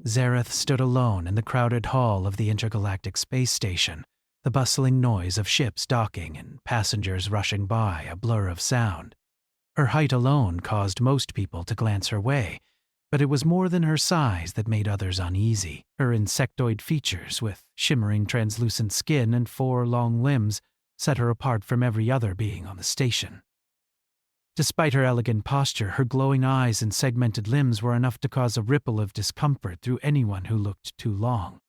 Zareth stood alone in the crowded hall of the intergalactic space station, the bustling noise of ships docking and passengers rushing by a blur of sound. Her height alone caused most people to glance her way, but it was more than her size that made others uneasy. Her insectoid features, with shimmering translucent skin and 4 long limbs, set her apart from every other being on the station. Despite her elegant posture, her glowing eyes and segmented limbs were enough to cause a ripple of discomfort through anyone who looked too long.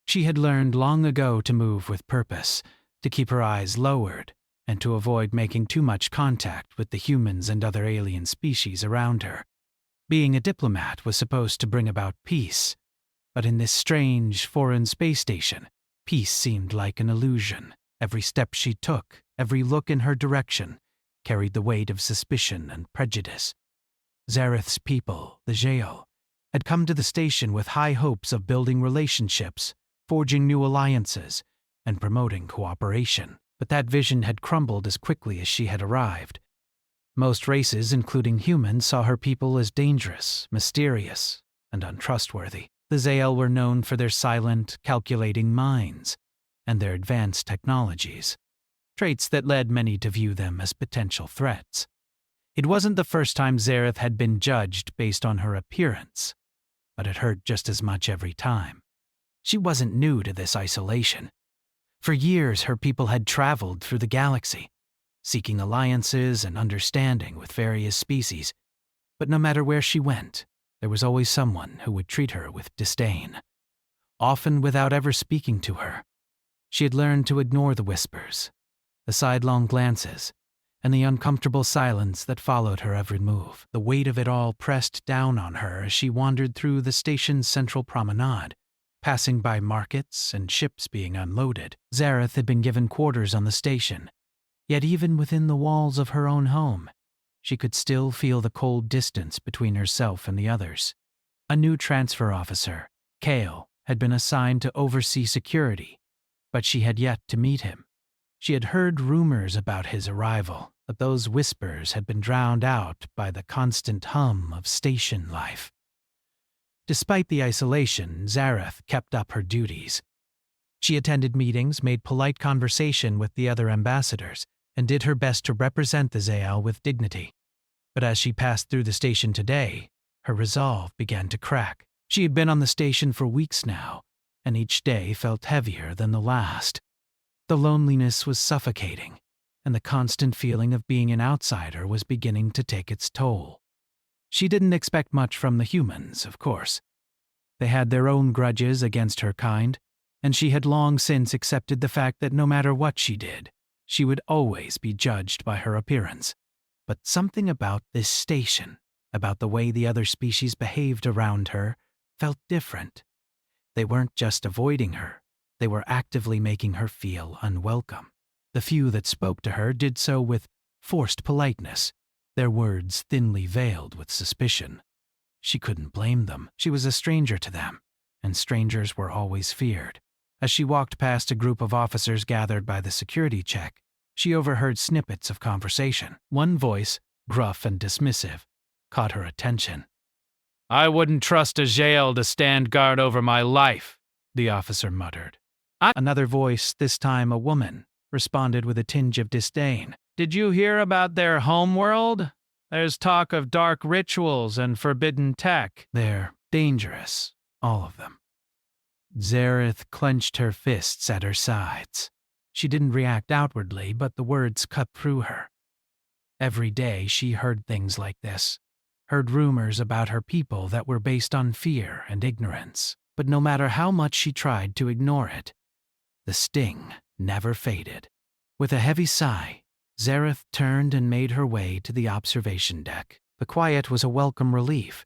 She had learned long ago to move with purpose, to keep her eyes lowered, and to avoid making too much contact with the humans and other alien species around her. Being a diplomat was supposed to bring about peace, but in this strange, foreign space station, peace seemed like an illusion. Every step she took, every look in her direction, carried the weight of suspicion and prejudice. Zareth's people, the Jael, had come to the station with high hopes of building relationships, forging new alliances, and promoting cooperation. But that vision had crumbled as quickly as she had arrived. Most races, including humans, saw her people as dangerous, mysterious, and untrustworthy. The Zael were known for their silent, calculating minds and their advanced technologies, traits that led many to view them as potential threats. It wasn't the first time Zareth had been judged based on her appearance, but it hurt just as much every time. She wasn't new to this isolation. For years, her people had traveled through the galaxy, seeking alliances and understanding with various species, but no matter where she went, there was always someone who would treat her with disdain, often without ever speaking to her. She had learned to ignore the whispers, the sidelong glances, and the uncomfortable silence that followed her every move. The weight of it all pressed down on her as she wandered through the station's central promenade, passing by markets and ships being unloaded. Zareth had been given quarters on the station, yet even within the walls of her own home, she could still feel the cold distance between herself and the others. A new transfer officer, Kale, had been assigned to oversee security, but she had yet to meet him. She had heard rumors about his arrival, but those whispers had been drowned out by the constant hum of station life. Despite the isolation, Zareth kept up her duties. She attended meetings, made polite conversation with the other ambassadors, and did her best to represent the Zael with dignity. But as she passed through the station today, her resolve began to crack. She had been on the station for weeks now, and each day felt heavier than the last. The loneliness was suffocating, and the constant feeling of being an outsider was beginning to take its toll. She didn't expect much from the humans, of course. They had their own grudges against her kind, and she had long since accepted the fact that no matter what she did, she would always be judged by her appearance. But something about this station, about the way the other species behaved around her, felt different. They weren't just avoiding her, they were actively making her feel unwelcome. The few that spoke to her did so with forced politeness, their words thinly veiled with suspicion. She couldn't blame them. She was a stranger to them, and strangers were always feared. As she walked past a group of officers gathered by the security check, she overheard snippets of conversation. One voice, gruff and dismissive, caught her attention. "I wouldn't trust a Jael to stand guard over my life," the officer muttered. Another voice, this time a woman, responded with a tinge of disdain. "Did you hear about their homeworld? There's talk of dark rituals and forbidden tech. They're dangerous, all of them." Zareth clenched her fists at her sides. She didn't react outwardly, but the words cut through her. Every day she heard things like this, heard rumors about her people that were based on fear and ignorance. But no matter how much she tried to ignore it, the sting never faded. With a heavy sigh, Zareth turned and made her way to the observation deck. The quiet was a welcome relief.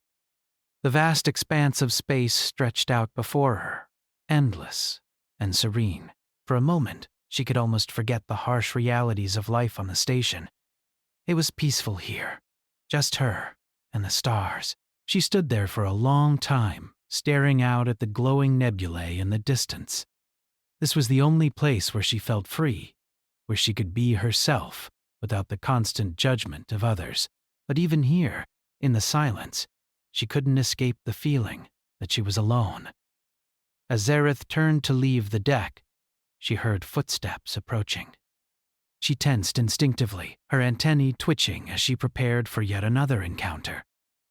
The vast expanse of space stretched out before her, endless and serene. For a moment, she could almost forget the harsh realities of life on the station. It was peaceful here, just her and the stars. She stood there for a long time, staring out at the glowing nebulae in the distance. This was the only place where she felt free, where she could be herself without the constant judgment of others. But even here, in the silence, she couldn't escape the feeling that she was alone. As Zareth turned to leave the deck, she heard footsteps approaching. She tensed instinctively, her antennae twitching as she prepared for yet another encounter.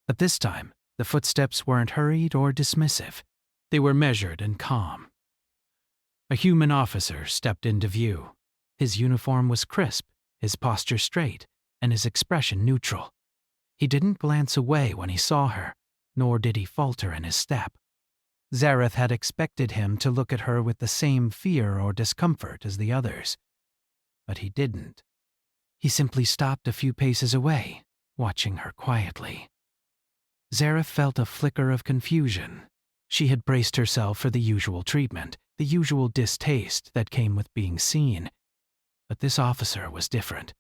But this time, the footsteps weren't hurried or dismissive. They were measured and calm. A human officer stepped into view. His uniform was crisp, his posture straight, and his expression neutral. He didn't glance away when he saw her, nor did he falter in his step. Zareth had expected him to look at her with the same fear or discomfort as the others. But he didn't. He simply stopped a few paces away, watching her quietly. Zareth felt a flicker of confusion. She had braced herself for the usual treatment, the usual distaste that came with being seen. But this officer was different.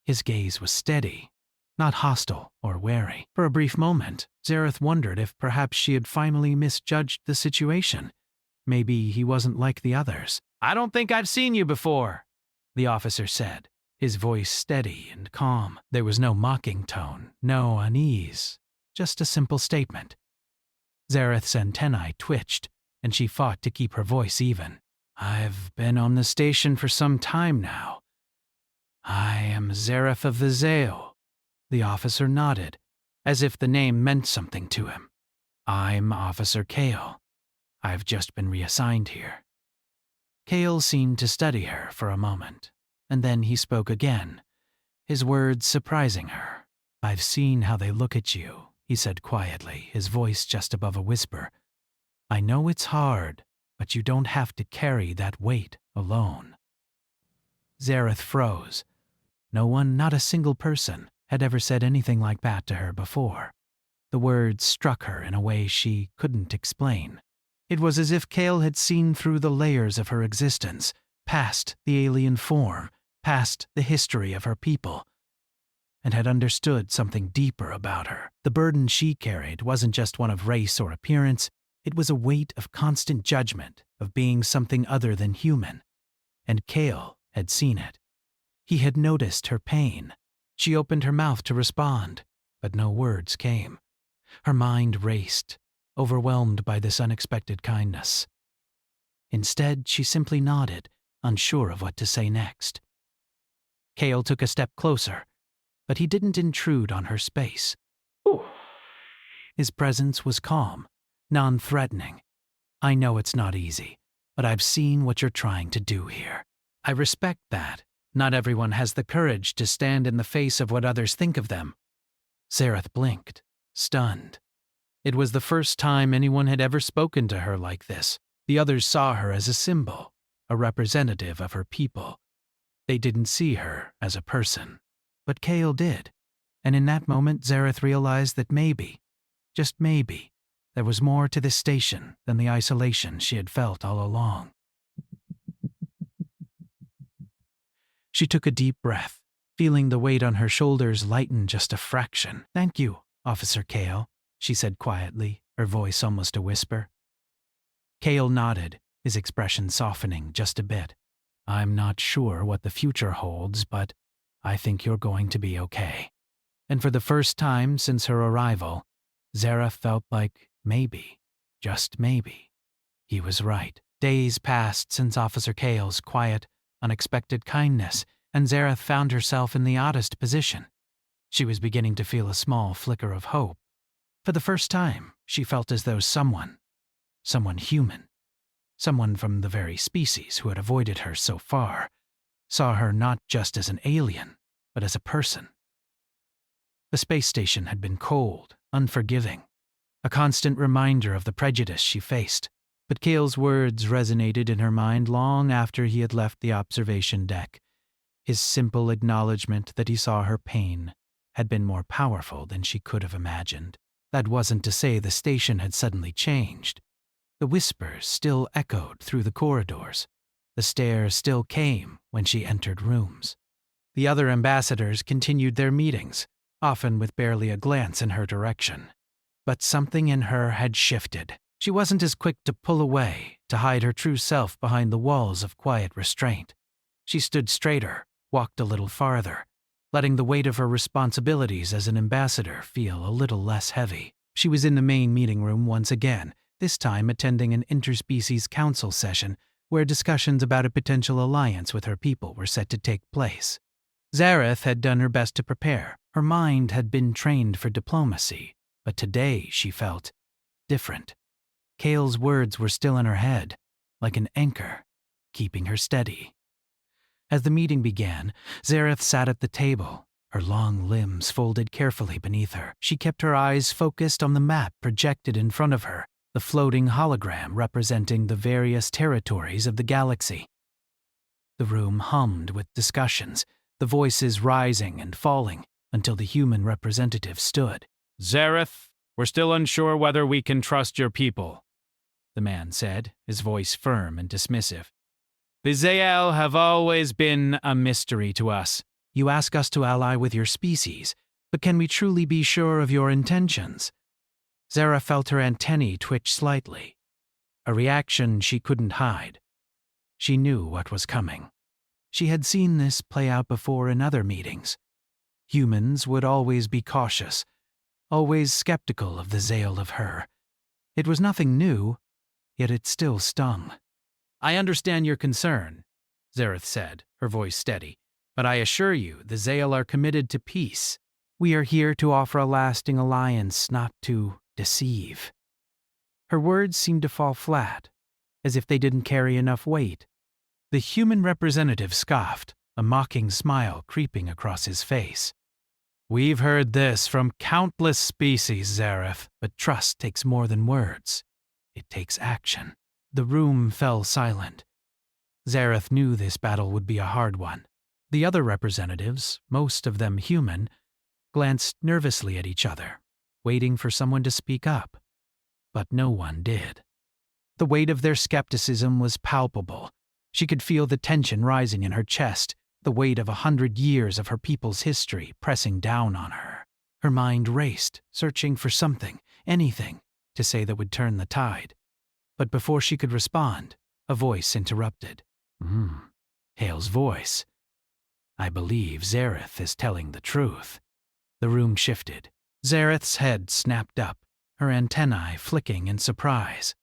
His gaze was steady, not hostile or wary. For a brief moment, Zareth wondered if perhaps she had finally misjudged the situation. Maybe he wasn't like the others. "I don't think I've seen you before," the officer said, his voice steady and calm. There was no mocking tone, no unease, just a simple statement. Zareth's antennae twitched, and she fought to keep her voice even. "I've been on the station for some time now. I am Zareth of the Zao." The officer nodded, as if the name meant something to him. "I'm Officer Kale. I've just been reassigned here." Kale seemed to study her for a moment, and then he spoke again, his words surprising her. "I've seen how they look at you," he said quietly, his voice just above a whisper. "I know it's hard, but you don't have to carry that weight alone." Zareth froze. No one, not a single person, had ever said anything like that to her before. The words struck her in a way she couldn't explain. It was as if Kale had seen through the layers of her existence, past the alien form, past the history of her people, and had understood something deeper about her. The burden she carried wasn't just one of race or appearance, it was a weight of constant judgment, of being something other than human. And Kale had seen it. He had noticed her pain. She opened her mouth to respond, but no words came. Her mind raced, overwhelmed by this unexpected kindness. Instead, she simply nodded, unsure of what to say next. Kale took a step closer, but he didn't intrude on her space. Ooh. His presence was calm, non-threatening. "I know it's not easy, but I've seen what you're trying to do here. I respect that. Not everyone has the courage to stand in the face of what others think of them." Zareth blinked, stunned. It was the first time anyone had ever spoken to her like this. The others saw her as a symbol, a representative of her people. They didn't see her as a person. But Kale did, and in that moment Zareth realized that maybe, just maybe, there was more to this station than the isolation she had felt all along. She took a deep breath, feeling the weight on her shoulders lighten just a fraction. "Thank you, Officer Kale," she said quietly, her voice almost a whisper. Kale nodded, his expression softening just a bit. "I'm not sure what the future holds, but I think you're going to be okay." And for the first time since her arrival, Zareth felt like maybe, just maybe, he was right. Days passed since Officer Kale's quiet, unexpected kindness, and Zareth found herself in the oddest position. She was beginning to feel a small flicker of hope. For the first time, she felt as though someone human, someone from the very species who had avoided her so far, saw her not just as an alien, but as a person. The space station had been cold, unforgiving, a constant reminder of the prejudice she faced. But Kale's words resonated in her mind long after he had left the observation deck. His simple acknowledgement that he saw her pain had been more powerful than she could have imagined. That wasn't to say the station had suddenly changed. The whispers still echoed through the corridors. The stare still came when she entered rooms. The other ambassadors continued their meetings, often with barely a glance in her direction. But something in her had shifted. She wasn't as quick to pull away, to hide her true self behind the walls of quiet restraint. She stood straighter, walked a little farther, letting the weight of her responsibilities as an ambassador feel a little less heavy. She was in the main meeting room once again, this time attending an interspecies council session where discussions about a potential alliance with her people were set to take place. Zareth had done her best to prepare. Her mind had been trained for diplomacy, but today she felt different. Kale's words were still in her head, like an anchor, keeping her steady. As the meeting began, Zareth sat at the table, her long limbs folded carefully beneath her. She kept her eyes focused on the map projected in front of her, the floating hologram representing the various territories of the galaxy. The room hummed with discussions, the voices rising and falling until the human representative stood. "Zareth, we're still unsure whether we can trust your people," the man said, his voice firm and dismissive. "The Zael have always been a mystery to us." "You ask us to ally with your species, but can we truly be sure of your intentions?" Zara felt her antennae twitch slightly, a reaction she couldn't hide. She knew what was coming. She had seen this play out before in other meetings. Humans would always be cautious, always skeptical of the Zael of her. It was nothing new, yet it still stung. "I understand your concern," Zareth said, her voice steady, "but I assure you the Zael are committed to peace." "We are here to offer a lasting alliance, not to deceive." Her words seemed to fall flat, as if they didn't carry enough weight. The human representative scoffed, a mocking smile creeping across his face. "We've heard this from countless species, Zareth, but trust takes more than words. It takes action." The room fell silent. Zareth knew this battle would be a hard one. The other representatives, most of them human, glanced nervously at each other, waiting for someone to speak up. But no one did. The weight of their skepticism was palpable. She could feel the tension rising in her chest, the weight of 100 years of her people's history pressing down on her. Her mind raced, searching for something, anything, to say that would turn the tide. But before she could respond, a voice interrupted. Hale's voice. "I believe Zareth is telling the truth." The room shifted. Zareth's head snapped up, her antennae flicking in surprise.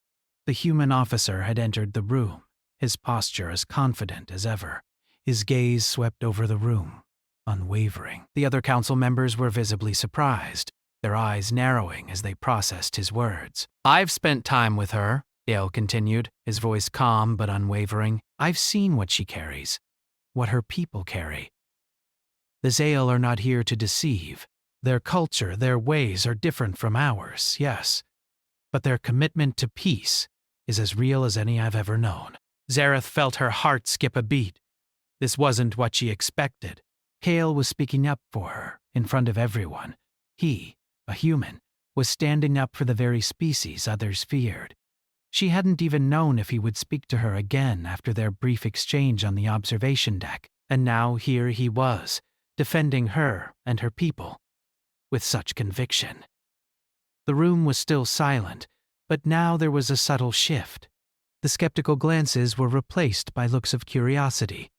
The human officer had entered the room, his posture as confident as ever. His gaze swept over the room, unwavering. The other council members were visibly surprised, their eyes narrowing as they processed his words. "I've spent time with her," Dale continued, his voice calm but unwavering. "I've seen what she carries, what her people carry. The Zael are not here to deceive. Their culture, their ways are different from ours, yes. But their commitment to peace is as real as any I've ever known." Zareth felt her heart skip a beat. This wasn't what she expected. Kale was speaking up for her, in front of everyone. He, a human, was standing up for the very species others feared. She hadn't even known if he would speak to her again after their brief exchange on the observation deck, and now here he was, defending her and her people, with such conviction. The room was still silent, but now there was a subtle shift. The skeptical glances were replaced by looks of curiosity.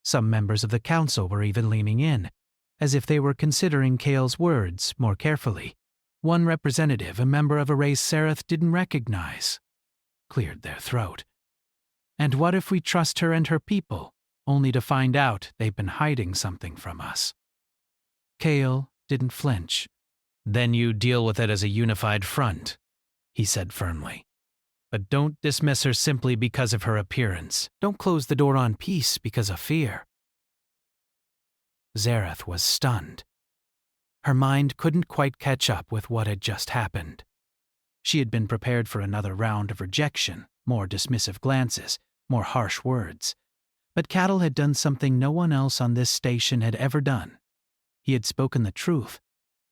Some members of the council were even leaning in, as if they were considering Kale's words more carefully. One representative, a member of a race Zareth didn't recognize, cleared their throat. "And what if we trust her and her people, only to find out they've been hiding something from us?" Kale didn't flinch. "Then you deal with it as a unified front," he said firmly. "But don't dismiss her simply because of her appearance. Don't close the door on peace because of fear." Zareth was stunned. Her mind couldn't quite catch up with what had just happened. She had been prepared for another round of rejection, more dismissive glances, more harsh words. But Cattle had done something no one else on this station had ever done. He had spoken the truth,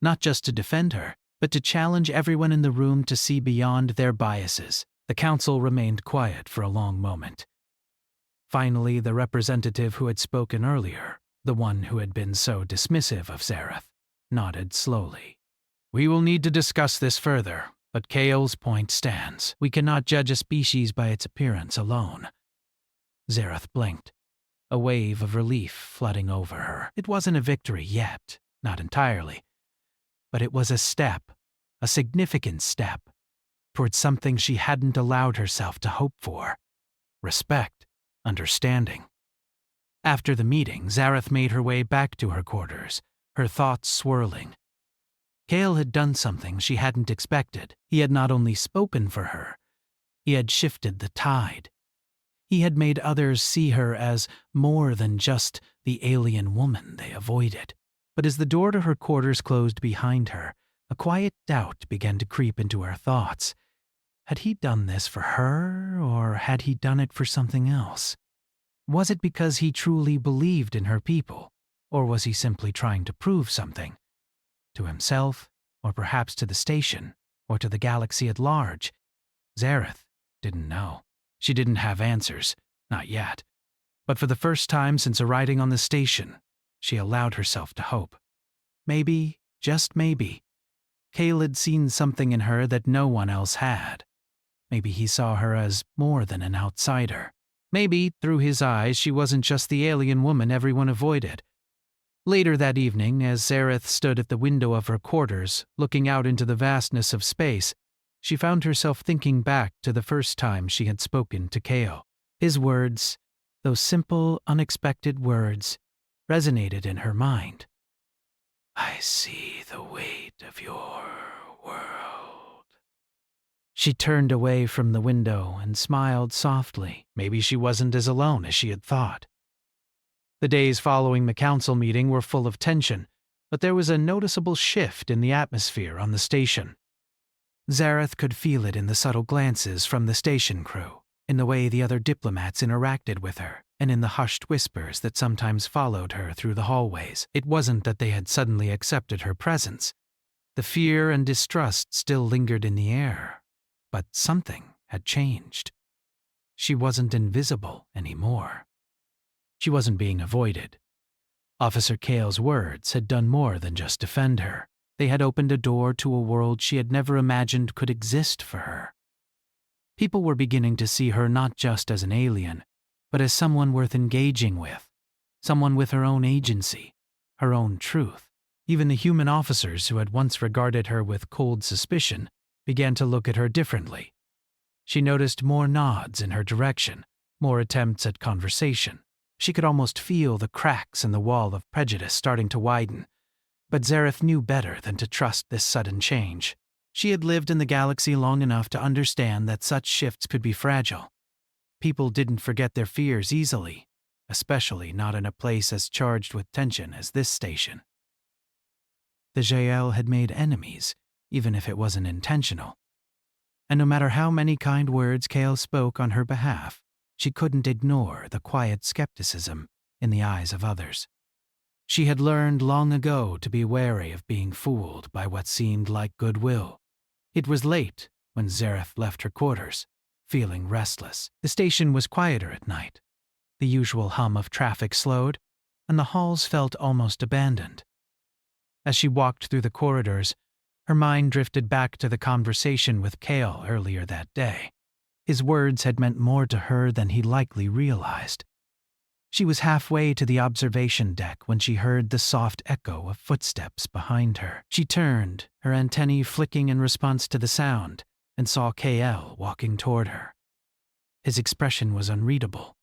not just to defend her, but to challenge everyone in the room to see beyond their biases. The council remained quiet for a long moment. Finally, the representative who had spoken earlier, the one who had been so dismissive of Zareth, nodded slowly. "We will need to discuss this further, but Kale's point stands. We cannot judge a species by its appearance alone." Zareth blinked, a wave of relief flooding over her. It wasn't a victory yet, not entirely. But it was a step, a significant step towards something she hadn't allowed herself to hope for: respect, understanding. After the meeting, Zareth made her way back to her quarters, her thoughts swirling. Cale had done something she hadn't expected. He had not only spoken for her, he had shifted the tide. He had made others see her as more than just the alien woman they avoided. But as the door to her quarters closed behind her, a quiet doubt began to creep into her thoughts. Had he done this for her, or had he done it for something else? Was it because he truly believed in her people, or was he simply trying to prove something? To himself, or perhaps to the station, or to the galaxy at large? Zareth didn't know. She didn't have answers, not yet. But for the first time since arriving on the station, she allowed herself to hope. Maybe, just maybe, Cale had seen something in her that no one else had. Maybe he saw her as more than an outsider. Maybe, through his eyes, she wasn't just the alien woman everyone avoided. Later that evening, as Zareth stood at the window of her quarters, looking out into the vastness of space, she found herself thinking back to the first time she had spoken to Cale. His words, those simple, unexpected words, resonated in her mind. "I see the weight of your world." She turned away from the window and smiled softly. Maybe she wasn't as alone as she had thought. The days following the council meeting were full of tension, but there was a noticeable shift in the atmosphere on the station. Zareth could feel it in the subtle glances from the station crew, in the way the other diplomats interacted with her, and in the hushed whispers that sometimes followed her through the hallways. It wasn't that they had suddenly accepted her presence. The fear and distrust still lingered in the air, but something had changed. She wasn't invisible anymore. She wasn't being avoided. Officer Cale's words had done more than just defend her. They had opened a door to a world she had never imagined could exist for her. People were beginning to see her not just as an alien, but as someone worth engaging with, someone with her own agency, her own truth. Even the human officers who had once regarded her with cold suspicion began to look at her differently. She noticed more nods in her direction, more attempts at conversation. She could almost feel the cracks in the wall of prejudice starting to widen. But Zareth knew better than to trust this sudden change. She had lived in the galaxy long enough to understand that such shifts could be fragile. People didn't forget their fears easily, especially not in a place as charged with tension as this station. The Jael had made enemies, even if it wasn't intentional. And no matter how many kind words Cale spoke on her behalf, she couldn't ignore the quiet skepticism in the eyes of others. She had learned long ago to be wary of being fooled by what seemed like goodwill. It was late when Zareth left her quarters, feeling restless. The station was quieter at night. The usual hum of traffic slowed, and the halls felt almost abandoned. As she walked through the corridors, her mind drifted back to the conversation with Cale earlier that day. His words had meant more to her than he likely realized. She was halfway to the observation deck when she heard the soft echo of footsteps behind her. She turned, her antennae flicking in response to the sound, and saw Cale walking toward her. His expression was unreadable,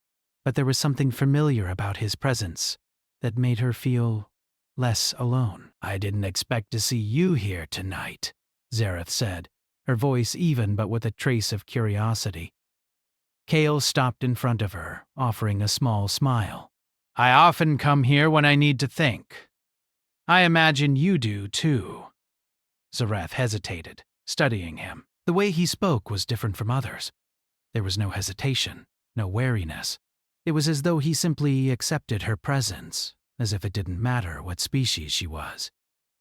but there was something familiar about his presence that made her feel less alone. "I didn't expect to see you here tonight," Zareth said, her voice even but with a trace of curiosity. Cale stopped in front of her, offering a small smile. "I often come here when I need to think. I imagine you do, too." Zareth hesitated, studying him. The way he spoke was different from others. There was no hesitation, no wariness. It was as though he simply accepted her presence, as if it didn't matter what species she was.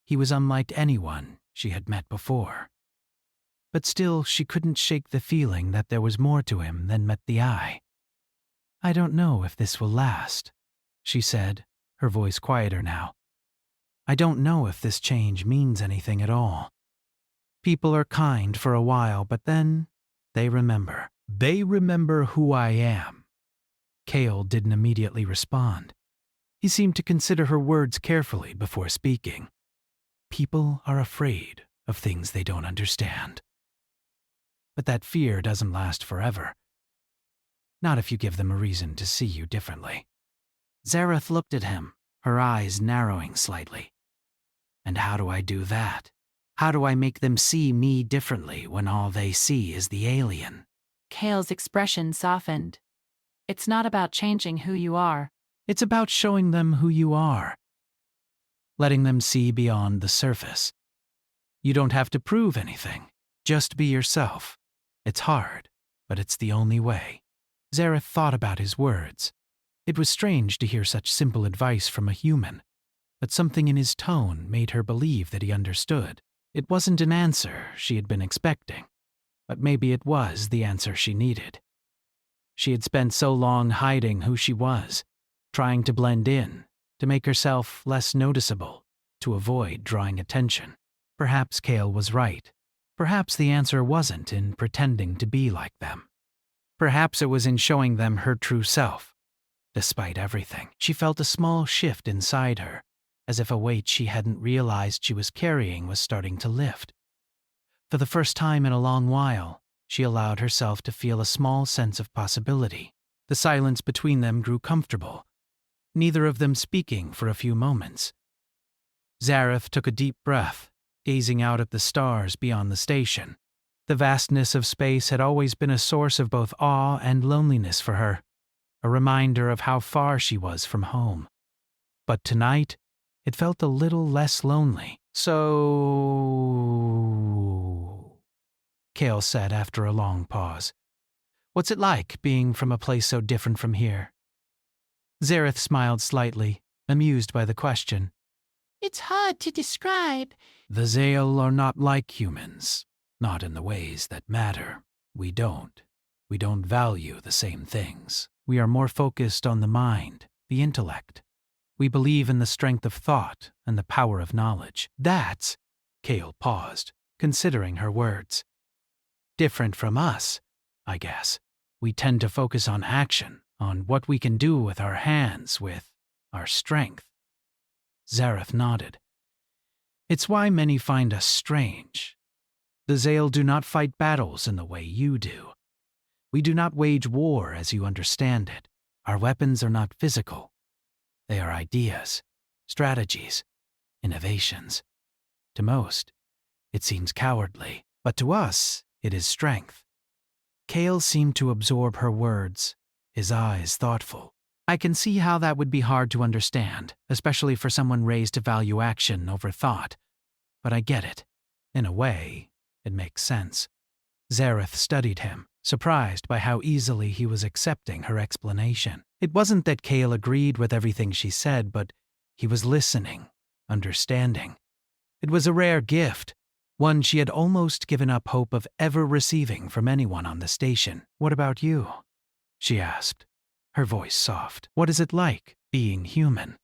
He was unlike anyone she had met before. But still, she couldn't shake the feeling that there was more to him than met the eye. "I don't know if this will last," she said, her voice quieter now. "I don't know if this change means anything at all. People are kind for a while, but then they remember. They remember who I am." Cale didn't immediately respond. He seemed to consider her words carefully before speaking. "People are afraid of things they don't understand. But that fear doesn't last forever. Not if you give them a reason to see you differently. Zareth looked at him, her eyes narrowing slightly. And how do I do that? How do I make them see me differently when all they see is the alien? Kale's expression softened. It's not about changing who you are. It's about showing them who you are. Letting them see beyond the surface. You don't have to prove anything. Just be yourself. It's hard, but it's the only way. Zareth thought about his words. It was strange to hear such simple advice from a human, but something in his tone made her believe that he understood. It wasn't an answer she had been expecting, but maybe it was the answer she needed. She had spent so long hiding who she was, trying to blend in, to make herself less noticeable, to avoid drawing attention. Perhaps Kale was right. Perhaps the answer wasn't in pretending to be like them. Perhaps it was in showing them her true self. Despite everything, she felt a small shift inside her, as if a weight she hadn't realized she was carrying was starting to lift. For the first time in a long while, she allowed herself to feel a small sense of possibility. The silence between them grew comfortable, neither of them speaking for a few moments. Zareth took a deep breath, gazing out at the stars beyond the station. The vastness of space had always been a source of both awe and loneliness for her, a reminder of how far she was from home. But tonight, it felt a little less lonely. So, Kale said after a long pause, "What's it like being from a place so different from here?" Zareth smiled slightly, amused by the question. It's hard to describe. The Zale are not like humans, not in the ways that matter. We don't value the same things. We are more focused on the mind, the intellect. We believe in the strength of thought and the power of knowledge. That's, Kale paused, considering her words. Different from us, I guess. We tend to focus on action, on what we can do with our hands, with our strength. Zareth nodded. It's why many find us strange. The Zale do not fight battles in the way you do. We do not wage war as you understand it. Our weapons are not physical. They are ideas, strategies, innovations. To most, it seems cowardly, but to us, it is strength. Kale seemed to absorb her words, his eyes thoughtful. I can see how that would be hard to understand, especially for someone raised to value action over thought. But I get it. In a way, it makes sense. Zareth studied him, surprised by how easily he was accepting her explanation. It wasn't that Kale agreed with everything she said, but he was listening, understanding. It was a rare gift, one she had almost given up hope of ever receiving from anyone on the station. "What about you?" she asked, her voice soft. "What is it like, being human?"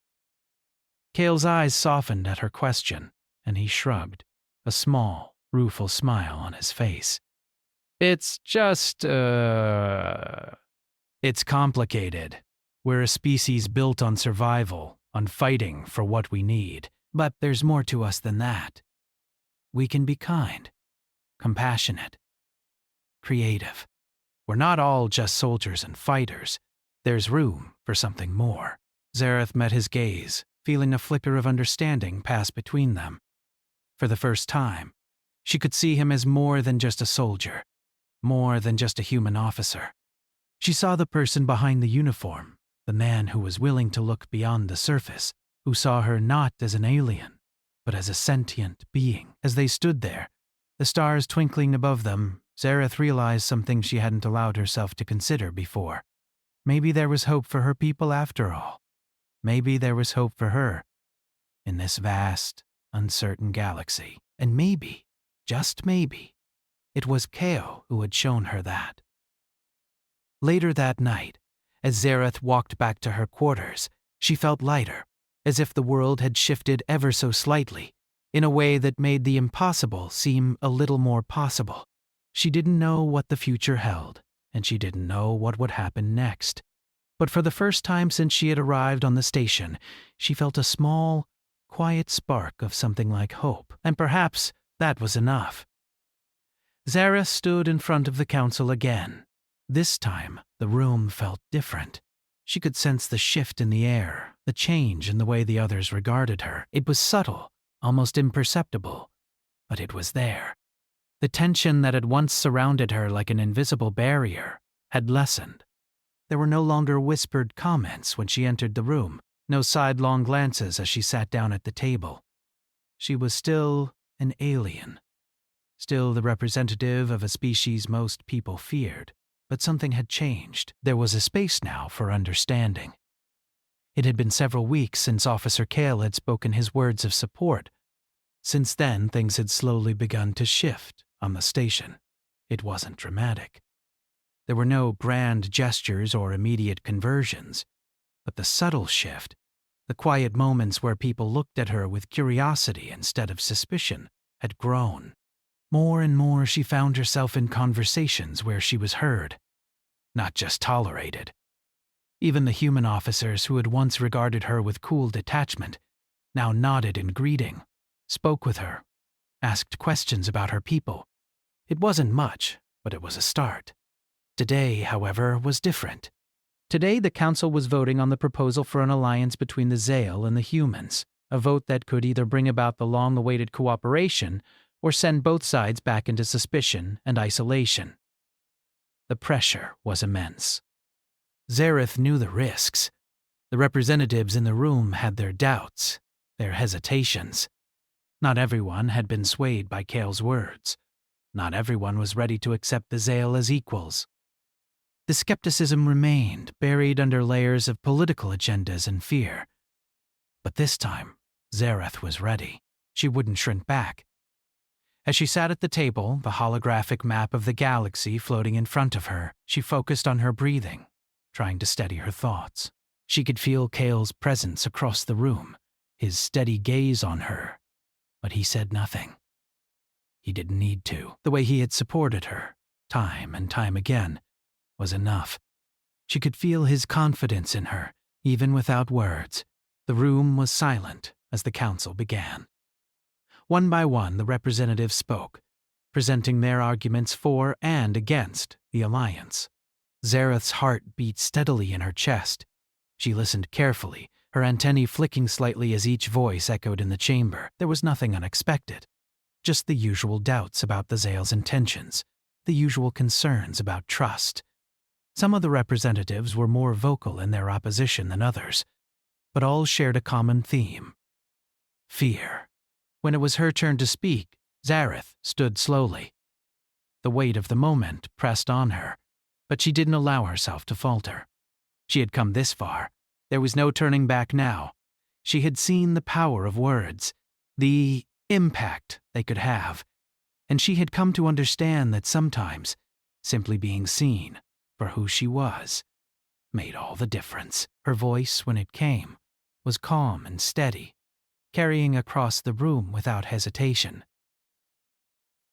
Kale's eyes softened at her question, and he shrugged, a small, rueful smile on his face. "It's just, It's complicated. We're a species built on survival, on fighting for what we need. But there's more to us than that. We can be kind, compassionate, creative. We're not all just soldiers and fighters. There's room for something more." Zareth met his gaze, feeling a flicker of understanding pass between them. For the first time, she could see him as more than just a soldier, more than just a human officer. She saw the person behind the uniform, the man who was willing to look beyond the surface, who saw her not as an alien, but as a sentient being. As they stood there, the stars twinkling above them, Zareth realized something she hadn't allowed herself to consider before. Maybe there was hope for her people after all. Maybe there was hope for her in this vast, uncertain galaxy. And maybe, just maybe, it was Kale who had shown her that. Later that night, as Zareth walked back to her quarters, she felt lighter, as if the world had shifted ever so slightly, in a way that made the impossible seem a little more possible. She didn't know what the future held, and she didn't know what would happen next. But for the first time since she had arrived on the station, she felt a small, quiet spark of something like hope. And perhaps That was enough. Zareth stood in front of the council again. This time, the room felt different. She could sense the shift in the air, the change in the way the others regarded her. It was subtle, almost imperceptible, but it was there. The tension that had once surrounded her like an invisible barrier had lessened. There were no longer whispered comments when she entered the room, no sidelong glances as she sat down at the table. She was still an alien, still the representative of a species most people feared, but something had changed. There was a space now for understanding. It had been several weeks since Officer Kale had spoken his words of support. Since then, things had slowly begun to shift on the station. It wasn't dramatic. There were no grand gestures or immediate conversions, but the subtle shift, the quiet moments where people looked at her with curiosity instead of suspicion, had grown. More and more she found herself in conversations where she was heard, not just tolerated. Even the human officers who had once regarded her with cool detachment now nodded in greeting, spoke with her, asked questions about her people. It wasn't much, but it was a start. Today, however, was different. Today the council was voting on the proposal for an alliance between the Zale and the humans, a vote that could either bring about the long-awaited cooperation or send both sides back into suspicion and isolation. The pressure was immense. Zareth knew the risks. The representatives in the room had their doubts, their hesitations. Not everyone had been swayed by Kale's words. Not everyone was ready to accept the Zale as equals. The skepticism remained, buried under layers of political agendas and fear. But this time, Zareth was ready. She wouldn't shrink back. As she sat at the table, the holographic map of the galaxy floating in front of her, she focused on her breathing, trying to steady her thoughts. She could feel Kale's presence across the room, his steady gaze on her, but he said nothing. He didn't need to. The way he had supported her, time and time again, was enough. She could feel his confidence in her, even without words. The room was silent as the council began. One by one, the representatives spoke, presenting their arguments for and against the alliance. Zareth's heart beat steadily in her chest. She listened carefully, her antennae flicking slightly as each voice echoed in the chamber. There was nothing unexpected, just the usual doubts about the Zale's intentions, the usual concerns about trust. Some of the representatives were more vocal in their opposition than others, but all shared a common theme: fear. When it was her turn to speak, Zareth stood slowly. The weight of the moment pressed on her, but she didn't allow herself to falter. She had come this far. There was no turning back now. She had seen the power of words, the impact they could have, and she had come to understand that sometimes simply being seen for who she was made all the difference. Her voice, when it came, was calm and steady, carrying across the room without hesitation.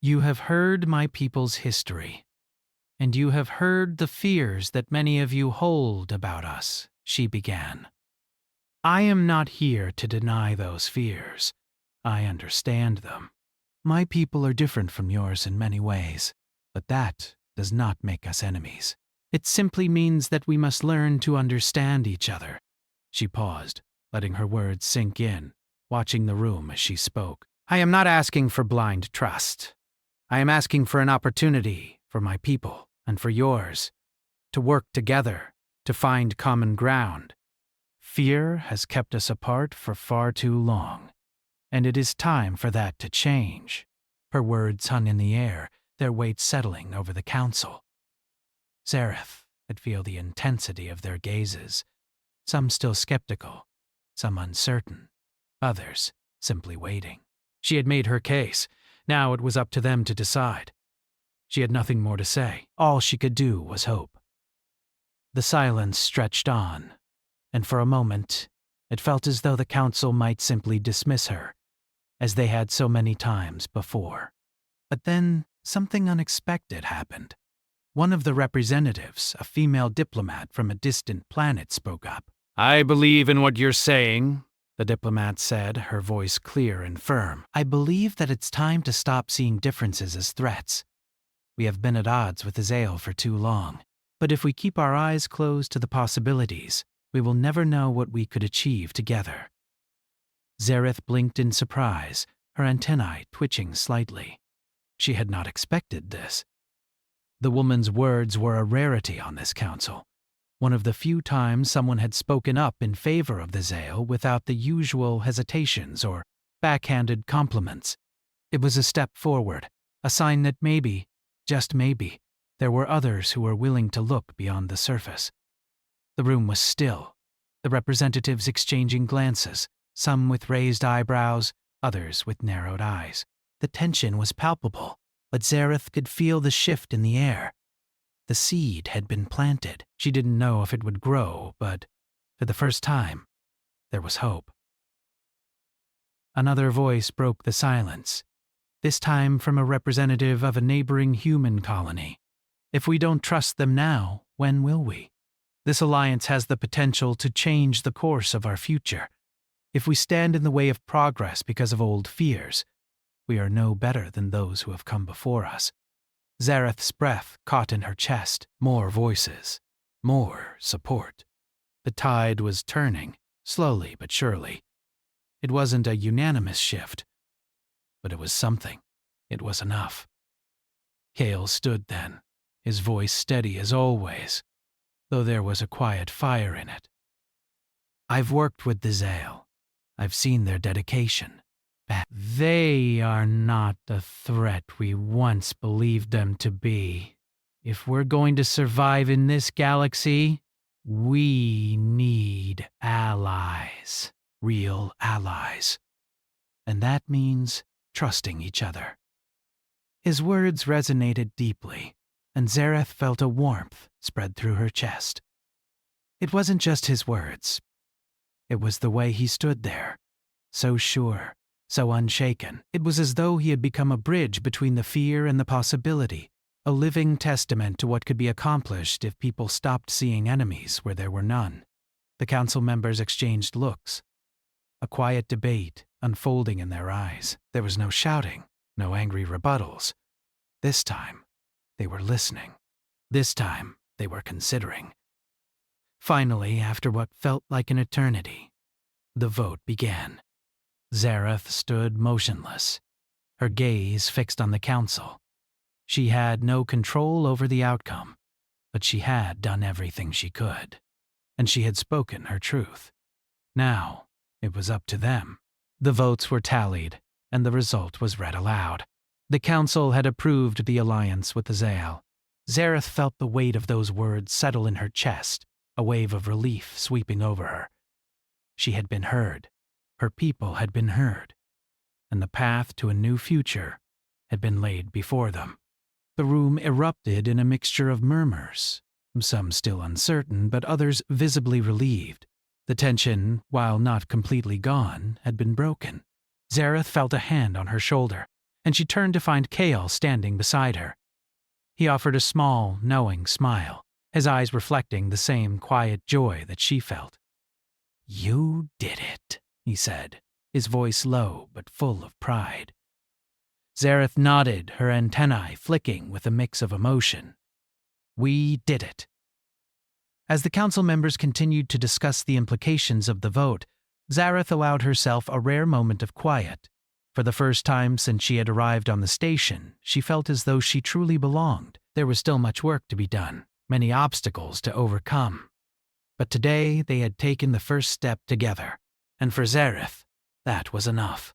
You have heard my people's history, and you have heard the fears that many of you hold about us, she began. I am not here to deny those fears. I understand them. My people are different from yours in many ways, but that does not make us enemies. It simply means that we must learn to understand each other. She paused, letting her words sink in, watching the room as she spoke. I am not asking for blind trust. I am asking for an opportunity for my people and for yours to work together, to find common ground. Fear has kept us apart for far too long, and it is time for that to change. Her words hung in the air, their weight settling over the council. Zareth could feel the intensity of their gazes, some still skeptical, some uncertain, others simply waiting. She had made her case. Now it was up to them to decide. She had nothing more to say. All she could do was hope. The silence stretched on, and for a moment it felt as though the council might simply dismiss her, as they had so many times before. But then something unexpected happened. One of the representatives, a female diplomat from a distant planet, spoke up. I believe in what you're saying. the diplomat said, her voice clear and firm. I believe that it's time to stop seeing differences as threats. We have been at odds with Azael for too long. But if we keep our eyes closed to the possibilities, we will never know what we could achieve together. Zareth blinked in surprise, her antennae twitching slightly. She had not expected this. The woman's words were a rarity on this council, one of the few times someone had spoken up in favor of the Zale without the usual hesitations or backhanded compliments. It was a step forward, a sign that maybe, just maybe, there were others who were willing to look beyond the surface. The room was still, the representatives exchanging glances, some with raised eyebrows, others with narrowed eyes. The tension was palpable, but Zareth could feel the shift in the air. The seed had been planted. She didn't know if it would grow, but for the first time, there was hope. Another voice broke the silence, this time from a representative of a neighboring human colony. If we don't trust them now, when will we? This alliance has the potential to change the course of our future. If we stand in the way of progress because of old fears, we are no better than those who have come before us. Zareth's breath caught in her chest. More voices. More support. The tide was turning, slowly but surely. It wasn't a unanimous shift, but it was something. It was enough. Cale stood then, his voice steady as always, though there was a quiet fire in it. I've worked with the Zale. I've seen their dedication. They are not the threat we once believed them to be. If we're going to survive in this galaxy, we need allies. Real allies. And that means trusting each other. His words resonated deeply, and Zareth felt a warmth spread through her chest. It wasn't just his words. It was the way he stood there, so sure, so unshaken. It was as though he had become a bridge between the fear and the possibility, a living testament to what could be accomplished if people stopped seeing enemies where there were none. The council members exchanged looks, a quiet debate unfolding in their eyes. There was no shouting, no angry rebuttals. This time, they were listening. This time, they were considering. Finally, after what felt like an eternity, the vote began. Zareth stood motionless, her gaze fixed on the council. She had no control over the outcome, but she had done everything she could, and she had spoken her truth. Now, it was up to them. The votes were tallied, and the result was read aloud. The council had approved the alliance with the Zale. Zareth felt the weight of those words settle in her chest, a wave of relief sweeping over her. She had been heard. Her people had been heard, and the path to a new future had been laid before them. The room erupted in a mixture of murmurs, some still uncertain, but others visibly relieved. The tension, while not completely gone, had been broken. Zareth felt a hand on her shoulder, and she turned to find Cale standing beside her. He offered a small, knowing smile, his eyes reflecting the same quiet joy that she felt. "You did it," he said, his voice low but full of pride. Zareth nodded, her antennae flicking with a mix of emotion. "We did it." As the council members continued to discuss the implications of the vote, Zareth allowed herself a rare moment of quiet. For the first time since she had arrived on the station, she felt as though she truly belonged. There was still much work to be done, many obstacles to overcome. But today they had taken the first step together, and for Zareth, that was enough.